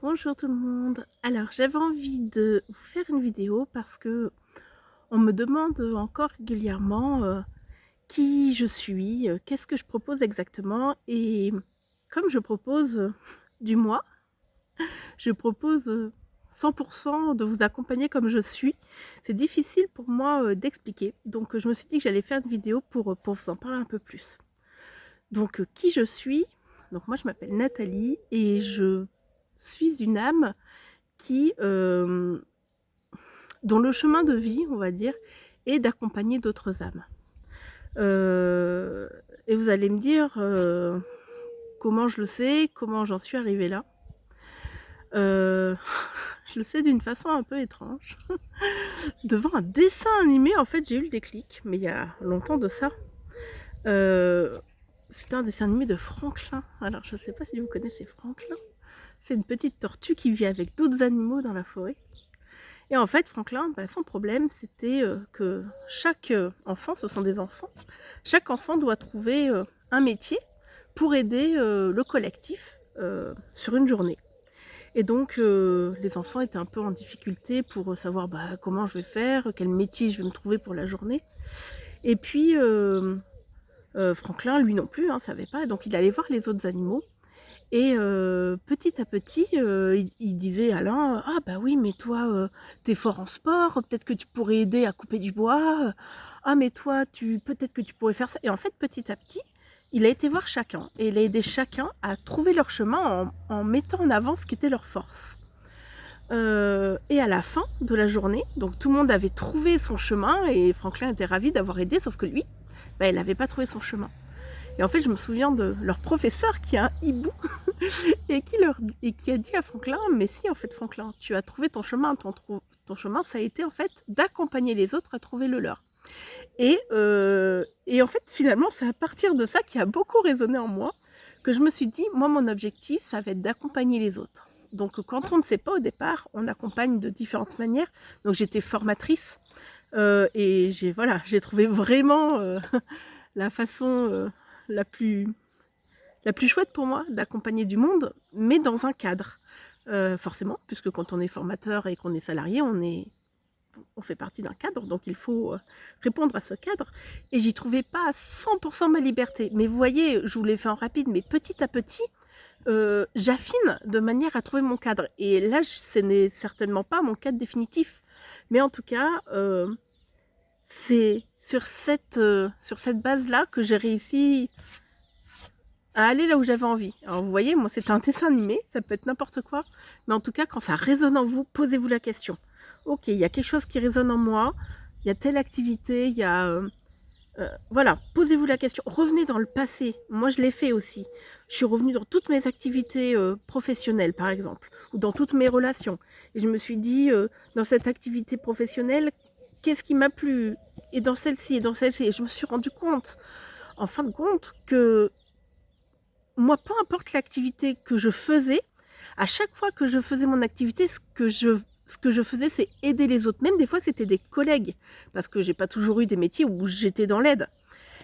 Bonjour tout le monde. Alors j'avais envie de vous faire une vidéo parce que on me demande encore régulièrement qui je suis, qu'est-ce que je propose exactement et comme je propose du moi, je propose 100% de vous accompagner comme je suis. C'est difficile pour moi d'expliquer. Donc je me suis dit que j'allais faire une vidéo pour vous en parler un peu plus. Donc qui je suis? Donc moi je m'appelle Nathalie et je suis une âme qui, dont le chemin de vie, on va dire, est d'accompagner d'autres âmes. Et vous allez me dire comment je le sais, comment j'en suis arrivée là. Je le sais d'une façon un peu étrange. Devant un dessin animé, en fait, j'ai eu le déclic, mais il y a longtemps de ça. C'était un dessin animé de Franklin. Alors, je ne sais pas si vous connaissez Franklin. C'est une petite tortue qui vit avec d'autres animaux dans la forêt. Et en fait, Franklin, son problème, c'était que chaque enfant, ce sont des enfants, chaque enfant doit trouver un métier pour aider le collectif sur une journée. Et donc, les enfants étaient un peu en difficulté pour savoir comment je vais faire, quel métier je vais me trouver pour la journée. Et puis, Franklin, lui non plus, ne savait pas, donc il allait voir les autres animaux. Et petit à petit, il disait à l'un: «Ah bah oui, mais toi, tu fort en sport, peut-être que tu pourrais aider à couper du bois. Ah mais toi, peut-être que tu pourrais faire ça». Et en fait, petit à petit, il a été voir chacun et il a aidé chacun à trouver leur chemin en mettant en avant ce qui était leur force. Et à la fin de la journée, donc tout le monde avait trouvé son chemin et Franklin était ravi d'avoir aidé, sauf que lui, il n'avait pas trouvé son chemin. Et en fait, je me souviens de leur professeur qui a un hibou et qui a dit à Franklin: «Mais si, en fait, Franklin, tu as trouvé ton chemin. Ton chemin, ça a été, en fait, d'accompagner les autres à trouver le leur». Et en fait, finalement, c'est à partir de ça qui a beaucoup résonné en moi, que je me suis dit: «Moi, mon objectif, ça va être d'accompagner les autres». Donc quand on ne sait pas au départ, on accompagne de différentes manières. Donc j'étais formatrice, et j'ai trouvé vraiment, la façon, la plus chouette pour moi d'accompagner du monde, mais dans un cadre. Forcément, puisque quand on est formateur et qu'on est salarié, on fait partie d'un cadre, donc il faut répondre à ce cadre. Et j'y trouvais pas à 100% ma liberté. Mais vous voyez, je vous l'ai fait en rapide, mais petit à petit, j'affine de manière à trouver mon cadre. Et là, ce n'est certainement pas mon cadre définitif. Mais en tout cas, c'est sur cette base-là que j'ai réussi à aller là où j'avais envie. Alors vous voyez, moi c'est un dessin animé, ça peut être n'importe quoi, mais en tout cas quand ça résonne en vous, posez-vous la question. Ok, il y a quelque chose qui résonne en moi, il y a telle activité, il y a... voilà, posez-vous la question, revenez dans le passé, moi je l'ai fait aussi. Je suis revenue dans toutes mes activités professionnelles par exemple, ou dans toutes mes relations. Et je me suis dit, dans cette activité professionnelle, qu'est-ce qui m'a plu? Et dans celle-ci, et dans celle-ci. Et je me suis rendu compte, en fin de compte, que moi, peu importe l'activité que je faisais, à chaque fois que je faisais mon activité, ce que je faisais, c'est aider les autres. Même des fois, c'était des collègues, parce que j'ai pas toujours eu des métiers où j'étais dans l'aide.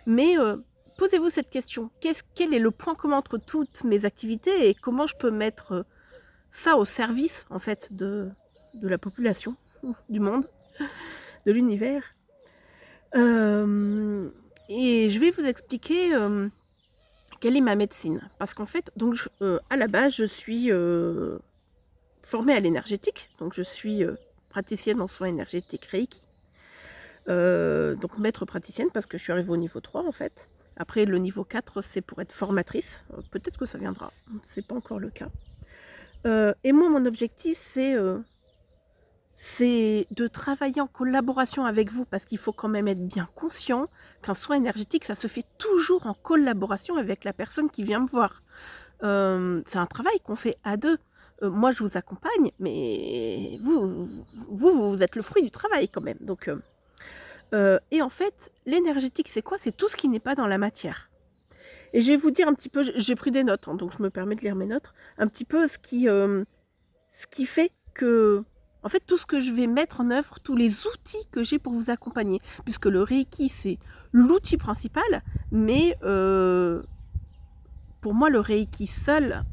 Mais posez-vous cette question. Quel est le point commun entre toutes mes activités et comment je peux mettre ça au service, en fait, de la population, du monde, de l'univers. Et je vais vous expliquer... quelle est ma médecine? Parce qu'en fait, donc à la base, je suis formée à l'énergétique, donc je suis praticienne en soins énergétiques Reiki, donc maître praticienne parce que je suis arrivée au niveau 3 en fait. Après le niveau 4, c'est pour être formatrice, peut-être que ça viendra, c'est pas encore le cas. Et moi, mon objectif, c'est de travailler en collaboration avec vous, parce qu'il faut quand même être bien conscient qu'un soin énergétique, ça se fait toujours en collaboration avec la personne qui vient me voir. C'est un travail qu'on fait à deux. Moi, je vous accompagne, mais vous êtes le fruit du travail quand même. Donc, et en fait, l'énergétique, c'est quoi? C'est tout ce qui n'est pas dans la matière. Et je vais vous dire un petit peu, j'ai pris des notes, donc je me permets de lire mes notes, un petit peu ce qui fait que, en fait, tout ce que je vais mettre en œuvre, tous les outils que j'ai pour vous accompagner, puisque le Reiki, c'est l'outil principal, mais pour moi, le Reiki seul,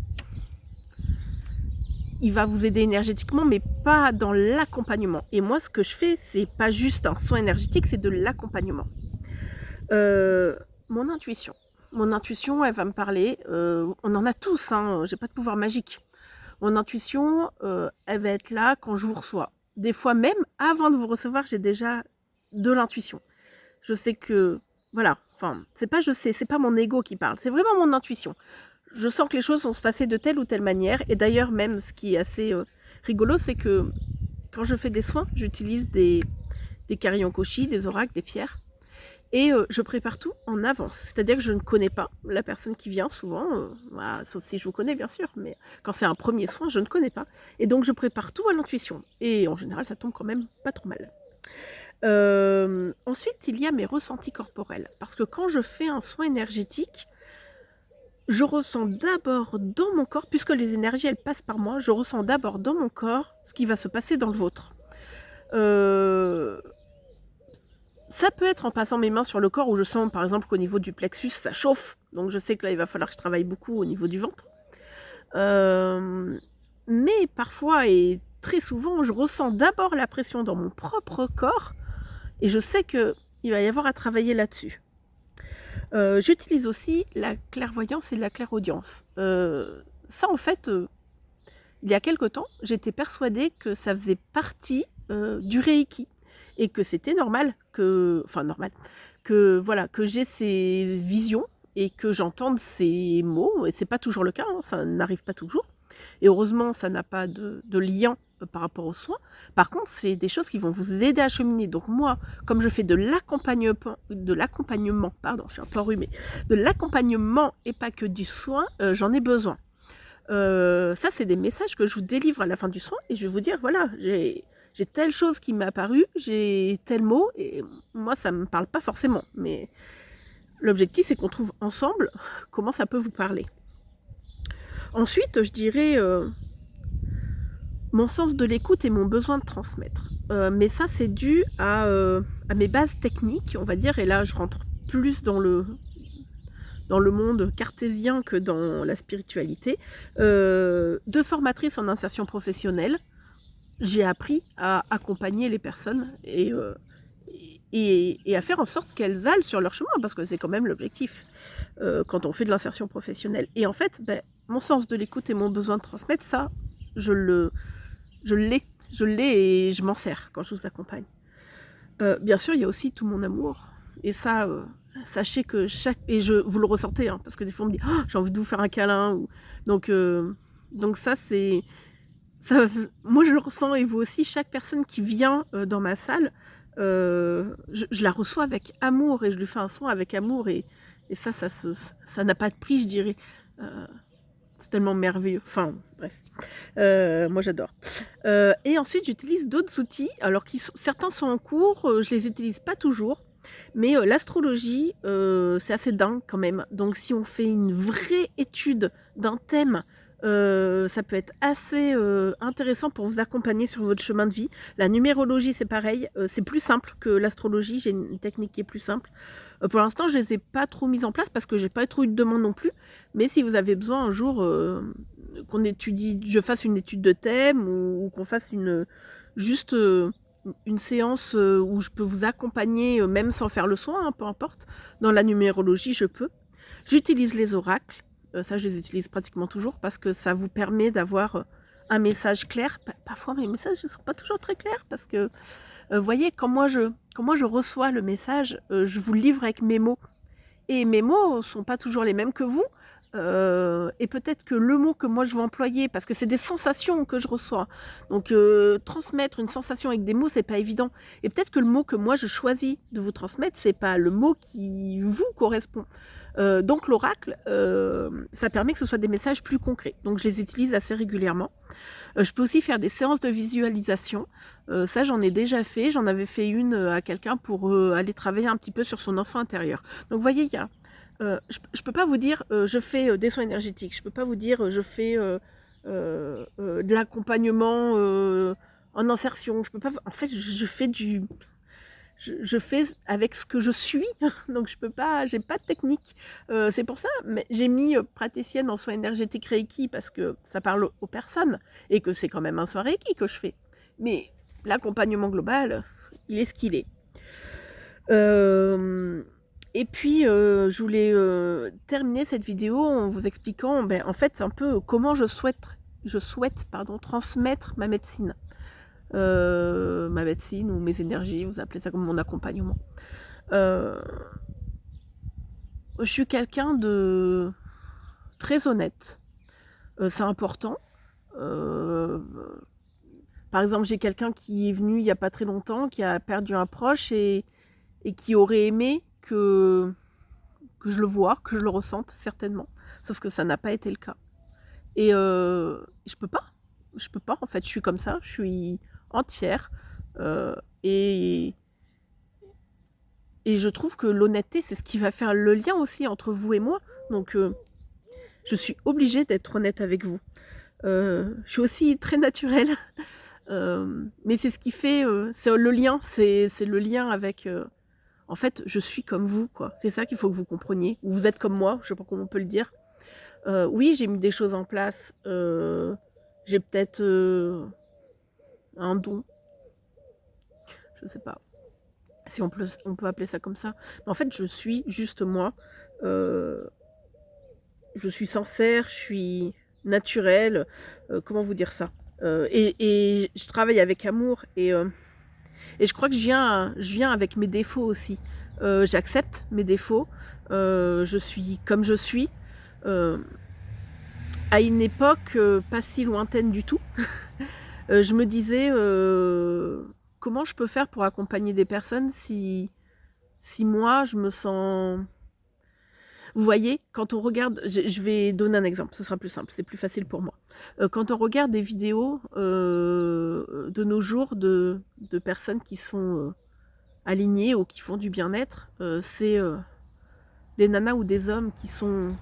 il va vous aider énergétiquement, mais pas dans l'accompagnement. Et moi, ce que je fais, c'est pas juste un soin énergétique, c'est de l'accompagnement. Mon intuition. Mon intuition, elle va me parler. On en a tous, hein, j'ai pas de pouvoir magique. Mon intuition, elle va être là quand je vous reçois. Des fois même, avant de vous recevoir, j'ai déjà de l'intuition. Je sais que, voilà, enfin, c'est pas mon ego qui parle, c'est vraiment mon intuition. Je sens que les choses vont se passer de telle ou telle manière. Et d'ailleurs, même, ce qui est assez rigolo, c'est que quand je fais des soins, j'utilise des carillons koshi, des oracles, des pierres. Et je prépare tout en avance. C'est-à-dire que je ne connais pas la personne qui vient souvent, voilà, sauf si je vous connais bien sûr, mais quand c'est un premier soin, je ne connais pas. Et donc je prépare tout à l'intuition. Et en général, ça tombe quand même pas trop mal. Ensuite, il y a mes ressentis corporels. Parce que quand je fais un soin énergétique, je ressens d'abord dans mon corps, puisque les énergies, elles passent par moi, je ressens d'abord dans mon corps ce qui va se passer dans le vôtre. Ça peut être en passant mes mains sur le corps où je sens par exemple qu'au niveau du plexus ça chauffe, donc je sais que là il va falloir que je travaille beaucoup au niveau du ventre. Mais parfois et très souvent je ressens d'abord la pression dans mon propre corps et je sais qu'il va y avoir à travailler là-dessus. J'utilise aussi la clairvoyance et la clairaudience. Ça en fait, il y a quelque temps j'étais persuadée que ça faisait partie du Reiki. Et que c'était normal que voilà, que j'ai ces visions et que j'entende ces mots, et c'est pas toujours le cas, hein, ça n'arrive pas toujours. Et heureusement, ça n'a pas de lien par rapport aux soins. Par contre, c'est des choses qui vont vous aider à cheminer. Donc moi, comme je fais de l'accompagnement, pardon, je suis un peu enrhumée, de l'accompagnement et pas que du soin, j'en ai besoin. Ça, c'est des messages que je vous délivre à la fin du soin et je vais vous dire, voilà, j'ai telle chose qui m'est apparue, j'ai tel mot, et moi, ça ne me parle pas forcément. Mais l'objectif, c'est qu'on trouve ensemble comment ça peut vous parler. Ensuite, je dirais mon sens de l'écoute et mon besoin de transmettre. Mais ça, c'est dû à mes bases techniques, on va dire, et là, je rentre plus dans le monde cartésien que dans la spiritualité. De formatrice en insertion professionnelle, j'ai appris à accompagner les personnes et à faire en sorte qu'elles aillent sur leur chemin, parce que c'est quand même l'objectif quand on fait de l'insertion professionnelle. Et en fait, mon sens de l'écoute et mon besoin de transmettre, ça, je l'ai et je m'en sers quand je vous accompagne. Bien sûr, il y a aussi tout mon amour. Et ça, sachez que vous le ressentez, hein, parce que des fois on me dit oh, j'ai envie de vous faire un câlin. Donc ça, c'est... Ça, moi je le ressens et vous aussi, chaque personne qui vient dans ma salle, je la reçois avec amour et je lui fais un soin avec amour et ça n'a pas de prix, je dirais. C'est tellement merveilleux. Enfin, bref. Moi, j'adore. Et ensuite, j'utilise d'autres outils. Alors, certains sont en cours. Je les utilise pas toujours. Mais l'astrologie, c'est assez dingue quand même. Donc, si on fait une vraie étude d'un thème, ça peut être assez intéressant pour vous accompagner sur votre chemin de vie. La numérologie, c'est pareil. C'est plus simple que l'astrologie. J'ai une technique qui est plus simple. Pour l'instant, je ne les ai pas trop mises en place parce que j'ai pas trop eu de demande non plus. Mais si vous avez besoin un jour je fasse une étude de thème ou qu'on fasse une séance où je peux vous accompagner, même sans faire le soin, hein, peu importe. Dans la numérologie, je peux. J'utilise les oracles. Ça, je les utilise pratiquement toujours parce que ça vous permet d'avoir un message clair. Parfois, mes messages ne sont pas toujours très clairs parce que, vous voyez, quand moi je reçois le message, je vous le livre avec mes mots. Et mes mots ne sont pas toujours les mêmes que vous. Et peut-être que le mot que moi je vais employer, parce que c'est des sensations que je reçois, donc transmettre une sensation avec des mots, c'est pas évident. Et peut-être que le mot que moi je choisis de vous transmettre, c'est pas le mot qui vous correspond. Donc l'oracle, ça permet que ce soit des messages plus concrets. Donc je les utilise assez régulièrement. Je peux aussi faire des séances de visualisation. Ça, j'en ai déjà fait. J'en avais fait une à quelqu'un pour aller travailler un petit peu sur son enfant intérieur. Donc vous voyez, il y a... je ne peux pas vous dire je fais des soins énergétiques. Je ne peux pas vous dire je fais de l'accompagnement en insertion. Je peux pas... En fait, je je fais avec ce que je suis, donc je peux pas, j'ai pas de technique. C'est pour ça, mais j'ai mis praticienne en soins énergétiques Reiki parce que ça parle aux personnes et que c'est quand même un soin Reiki que je fais. Mais l'accompagnement global, il est ce qu'il est. Et puis, je voulais terminer cette vidéo en vous expliquant, en fait, un peu comment je souhaite transmettre ma médecine. Ma médecine ou mes énergies, vous appelez ça comme mon accompagnement. Je suis quelqu'un de très honnête. C'est important. Par exemple, j'ai quelqu'un qui est venu il n'y a pas très longtemps, qui a perdu un proche et qui aurait aimé que je le voie, que je le ressente, certainement. Sauf que ça n'a pas été le cas. Et je peux pas. Je peux pas, en fait. Je suis comme ça. Je suis entière. Et je trouve que l'honnêteté, c'est ce qui va faire le lien aussi entre vous et moi. Donc, je suis obligée d'être honnête avec vous. Je suis aussi très naturelle. Mais c'est ce qui fait... c'est le lien. C'est le lien avec... en fait, je suis comme vous, quoi. C'est ça qu'il faut que vous compreniez. Vous êtes comme moi, je sais pas comment on peut le dire. Oui, j'ai mis des choses en place. J'ai peut-être un don. Je sais pas si on peut appeler ça comme ça. Mais en fait, je suis juste moi. Je suis sincère, je suis naturelle. Comment vous dire ça et je travaille avec amour et je crois que je viens avec mes défauts aussi. J'accepte mes défauts. Je suis comme je suis. À une époque pas si lointaine du tout, je me disais comment je peux faire pour accompagner des personnes si moi je me sens... Vous voyez, quand on regarde, je vais donner un exemple, ce sera plus simple, c'est plus facile pour moi. Quand on regarde des vidéos de nos jours de personnes qui sont alignées ou qui font du bien-être, c'est des nanas ou des hommes qui sont...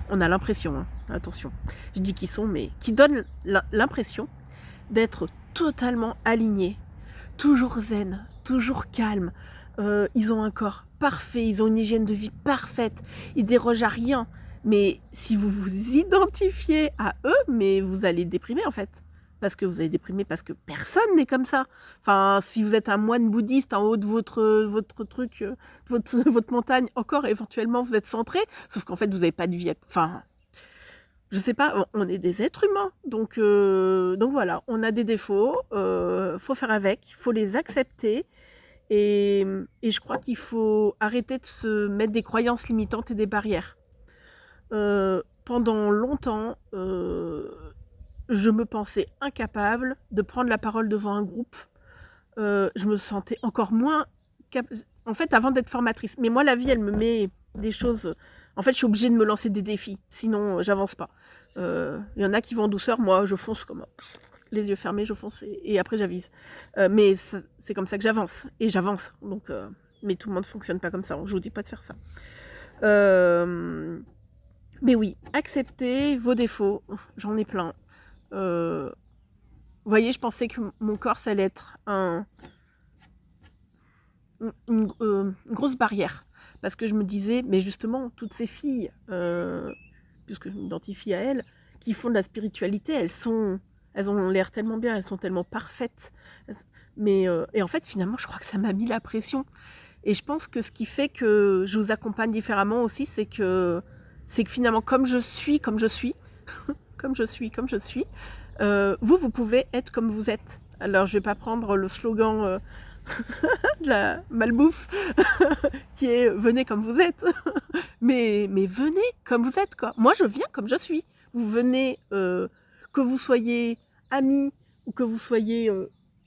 On a l'impression, hein, attention, je dis qui sont, mais qui donnent l'impression d'être totalement alignés, toujours zen, toujours calme. Ils ont un corps parfait, ils ont une hygiène de vie parfaite, ils dérogent à rien. Mais si vous vous identifiez à eux, mais vous allez déprimer en fait. Parce que vous allez déprimer parce que personne n'est comme ça. Enfin, si vous êtes un moine bouddhiste en haut de votre truc, votre montagne, encore éventuellement vous êtes centré, sauf qu'en fait vous n'avez pas de vie. Enfin, je sais pas, on est des êtres humains, donc voilà, on a des défauts, faut faire avec, faut les accepter, et je crois qu'il faut arrêter de se mettre des croyances limitantes et des barrières. Pendant longtemps, je me pensais incapable de prendre la parole devant un groupe. Je me sentais encore moins... En fait, avant d'être formatrice. Mais moi, la vie, elle me met des choses... En fait, je suis obligée de me lancer des défis. Sinon, j'avance pas. Il y en a qui vont en douceur. Moi, je fonce comme... les yeux fermés, je fonce et après, j'avise. Mais c'est comme ça que j'avance. Et j'avance. Donc, mais tout le monde fonctionne pas comme ça. Je vous dis pas de faire ça. Mais oui, acceptez vos défauts. J'en ai plein. Vous voyez, je pensais que mon corps, ça allait être une grosse barrière. Parce que je me disais, mais justement, toutes ces filles, puisque je m'identifie à elles, qui font de la spiritualité, elles ont l'air tellement bien, elles sont tellement parfaites. Mais, et en fait, finalement, je crois que ça m'a mis la pression. Et je pense que ce qui fait que je vous accompagne différemment aussi, c'est que finalement, comme je suis, comme je suis, vous pouvez être comme vous êtes. Alors, je vais pas prendre le slogan de la malbouffe qui est « venez comme vous êtes ». mais venez comme vous êtes, quoi. Moi, je viens comme je suis. Vous venez, que vous soyez ami ou que vous soyez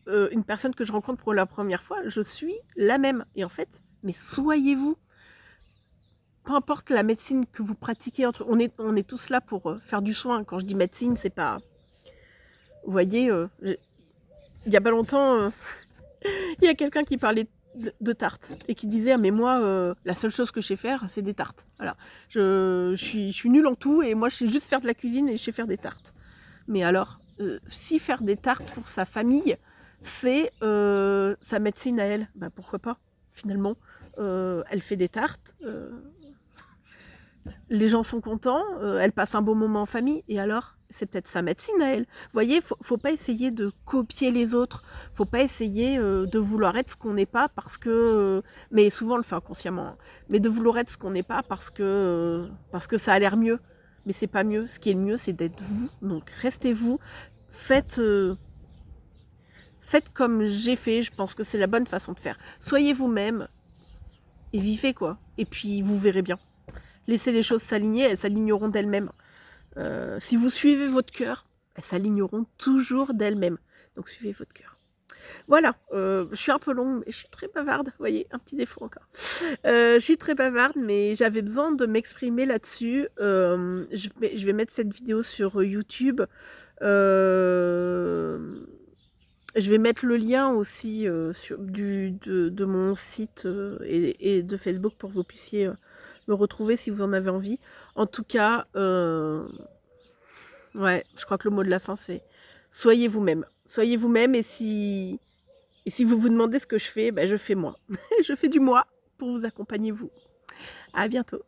une personne que je rencontre pour la première fois, je suis la même. Et en fait, mais soyez-vous. Peu importe la médecine que vous pratiquez, on est tous là pour faire du soin. Quand je dis médecine, c'est pas... Vous voyez, il y a pas longtemps, il y a quelqu'un qui parlait de tartes et qui disait « Ah mais moi, la seule chose que je sais faire, c'est des tartes. » Voilà. Je suis nulle en tout et moi, je sais juste faire de la cuisine et je sais faire des tartes. Mais alors, si faire des tartes pour sa famille, c'est sa médecine à elle, bah pourquoi pas ? finalement. Elle fait des tartes, les gens sont contents, elle passe un bon moment en famille, et alors? C'est peut-être sa médecine à elle. Vous voyez, faut pas essayer de copier les autres, faut pas essayer, de vouloir être ce qu'on n'est pas parce que, mais souvent on le fait inconsciemment, hein, mais de vouloir être ce qu'on n'est pas parce que ça a l'air mieux. Mais c'est pas mieux. Ce qui est le mieux, c'est d'être vous. Donc restez vous, faites, faites comme j'ai fait, je pense que c'est la bonne façon de faire. Soyez vous-même et vivez, quoi. Et puis vous verrez bien. Laissez les choses s'aligner, elles s'aligneront d'elles-mêmes. Si vous suivez votre cœur, elles s'aligneront toujours d'elles-mêmes. Donc suivez votre cœur. Voilà, je suis un peu longue, mais je suis très bavarde. Vous voyez, un petit défaut encore. Je suis très bavarde, mais j'avais besoin de m'exprimer là-dessus. Je vais mettre cette vidéo sur YouTube. Je vais mettre le lien aussi de mon site et de Facebook pour que vous puissiez me retrouver si vous en avez envie. En tout cas, ouais, je crois que le mot de la fin, c'est soyez vous-même. Soyez vous-même, et si vous vous demandez ce que je fais, ben je fais moi. Je fais du moi pour vous accompagner, vous. À bientôt.